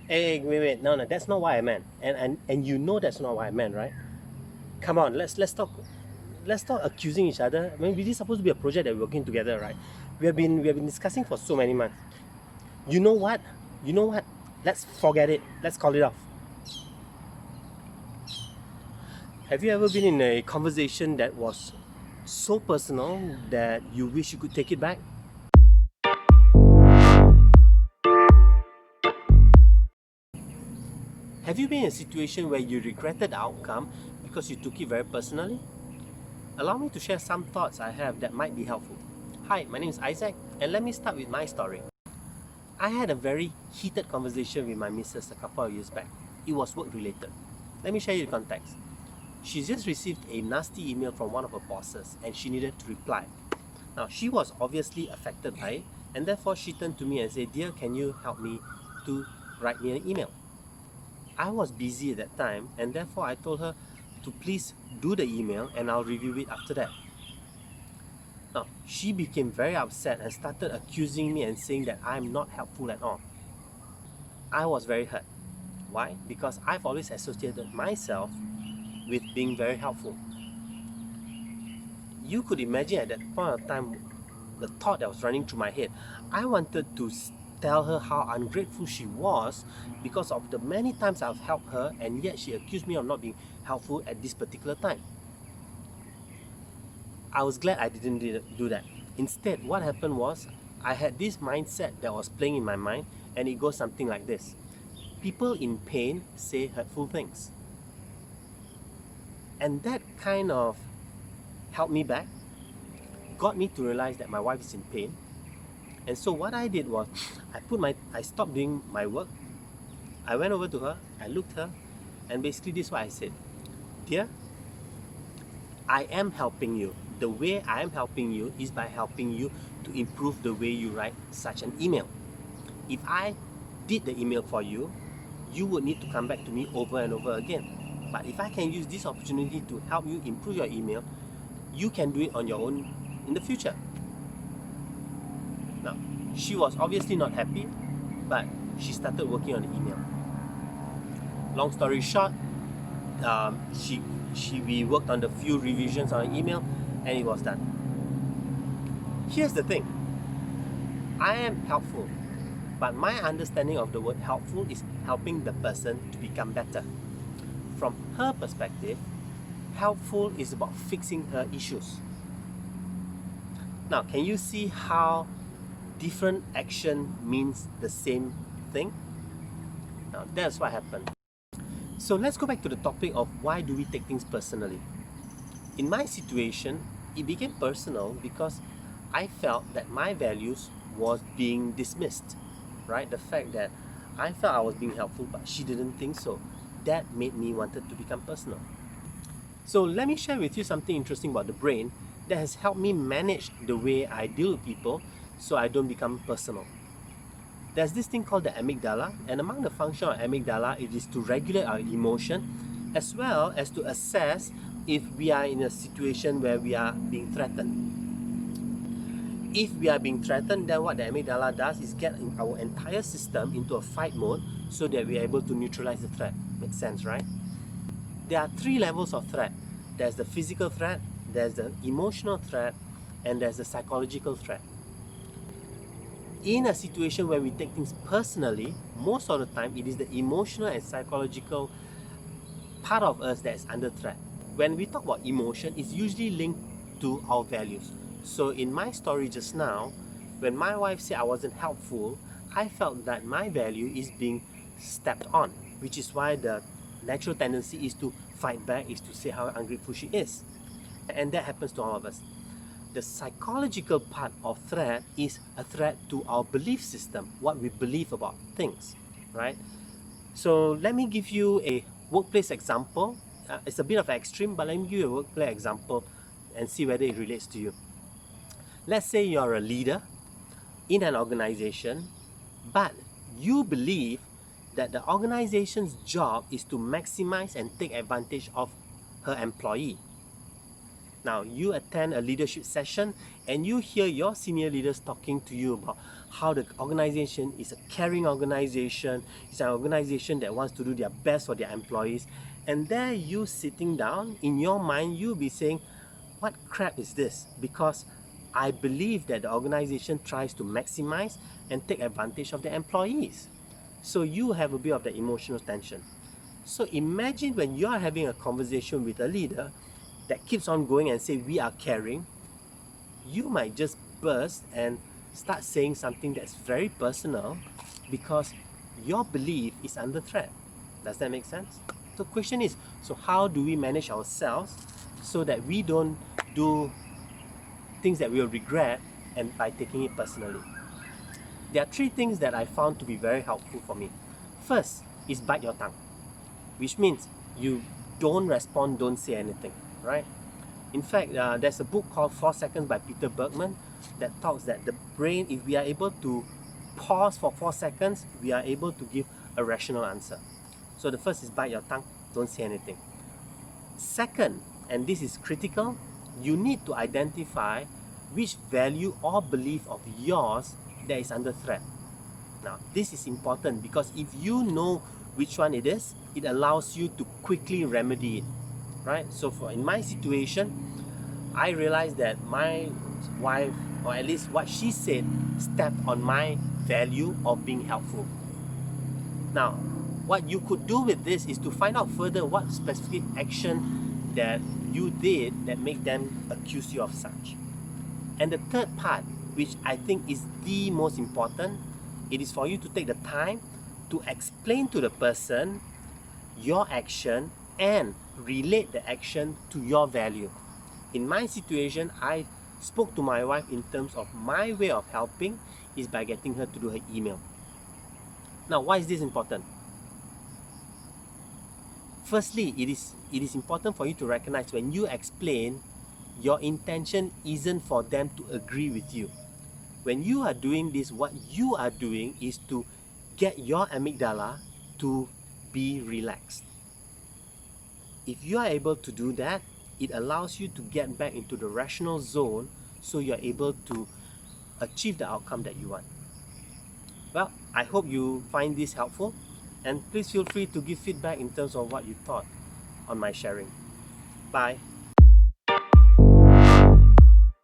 Hey, wait, no, that's not what I meant. And you know that's not what I meant, right? Come on, let's stop accusing each other. I mean, this is supposed to be a project that we're working together, right? We have been discussing for so many months. You know what? You know what? Let's forget it. Let's call it off. Have you ever been in a conversation that was so personal that you wish you could take it back? Have you been in a situation where you regretted the outcome because you took it very personally? Allow me to share some thoughts I have that might be helpful. Hi, my name is Isaac, and let me start with my story. I had a very heated conversation with my missus a couple of years back. It was work related. Let me share you the context. She just received a nasty email from one of her bosses and she needed to reply. Now, she was obviously affected by it, and therefore she turned to me and said, "Dear, can you help me to write me an email?" I was busy at that time, and therefore I told her to please do the email and I'll review it after that. Now, she became very upset and started accusing me and saying that I'm not helpful at all. I was very hurt. Why? Because I've always associated myself with being very helpful. You could imagine at that point of time the thought that was running through my head. I wanted to tell her how ungrateful she was because of the many times I've helped her, and yet she accused me of not being helpful at this particular time. I was glad I didn't do that. Instead, what happened was I had this mindset that was playing in my mind, and it goes something like this: people in pain say hurtful things. And that kind of helped me back, got me to realize that my wife is in pain. And so what I did was I stopped doing my work. I went over to her, I looked her, and basically this is what I said: "Dear, I am helping you. The way I am helping you is by helping you to improve the way you write such an email. If I did the email for you, you would need to come back to me over and over again. But if I can use this opportunity to help you improve your email, you can do it on your own in the future." Now, she was obviously not happy, but she started working on the email. Long story short, we worked on the few revisions on the email, and it was done. Here's the thing: I am helpful, but my understanding of the word helpful is helping the person to become better. From her perspective, helpful is about fixing her issues. Now, can you see how different action means the same thing? Now, that's what happened. So let's go back to the topic of why do we take things personally. In my situation, it became personal because I felt that my values was being dismissed, right? The fact that I felt I was being helpful, but she didn't think so. That made me wanted to become personal. So let me share with you something interesting about the brain that has helped me manage the way I deal with people so I don't become personal. There's this thing called the amygdala, and among the function of amygdala, it is to regulate our emotion as well as to assess if we are in a situation where we are being threatened. If we are being threatened, then what the amygdala does is get our entire system into a fight mode so that we are able to neutralize the threat. Makes sense, right? There are three levels of threat. There's the physical threat, there's the emotional threat, and there's the psychological threat. In a situation where we take things personally, most of the time it is the emotional and psychological part of us that is under threat. When we talk about emotion, it's usually linked to our values. So in my story just now, when my wife said I wasn't helpful, I felt that my value is being stepped on, which is why the natural tendency is to fight back, is to say how ungrateful she is. And that happens to all of us. The psychological part of threat is a threat to our belief system, what we believe about things, right? So let me give you a workplace example. It's a bit of extreme, but let me give you a workplace example and see whether it relates to you. Let's say you're a leader in an organization, but you believe that the organization's job is to maximize and take advantage of her employee. Now, you attend a leadership session and you hear your senior leaders talking to you about how the organization is a caring organization, it's an organization that wants to do their best for their employees. And there you sitting down, in your mind, you'll be saying, what crap is this? Because I believe that the organization tries to maximize and take advantage of their employees. So you have a bit of the emotional tension. So imagine when you are having a conversation with a leader that keeps on going and say we are caring, you might just burst and start saying something that's very personal because your belief is under threat. Does that make sense? The question is, so how do we manage ourselves so that we don't do things that we'll regret and by taking it personally? There are three things that I found to be very helpful for me. First is bite your tongue, which means you don't respond, don't say anything, right? In fact, there's a book called 4 Seconds by Peter Bergman that talks that the brain, if we are able to pause for 4 seconds, we are able to give a rational answer. So the first is bite your tongue, don't say anything. Second, and this is critical, you need to identify which value or belief of yours that is under threat. Now, this is important because if you know which one it is, it allows you to quickly remedy it, right? So in my situation, I realized that my wife, or at least what she said, stepped on my value of being helpful. Now, what you could do with this is to find out further what specific action that you did that made them accuse you of such. And the third part, which I think is the most important, it is for you to take the time to explain to the person your action and relate the action to your value. In my situation, I spoke to my wife in terms of my way of helping is by getting her to do her email. Now, why is this important? Firstly, it is important for you to recognize when you explain, your intention isn't for them to agree with you. When you are doing this, what you are doing is to get your amygdala to be relaxed. If you are able to do that, it allows you to get back into the rational zone so you're able to achieve the outcome that you want. Well, I hope you find this helpful, and please feel free to give feedback in terms of what you thought on my sharing. Bye.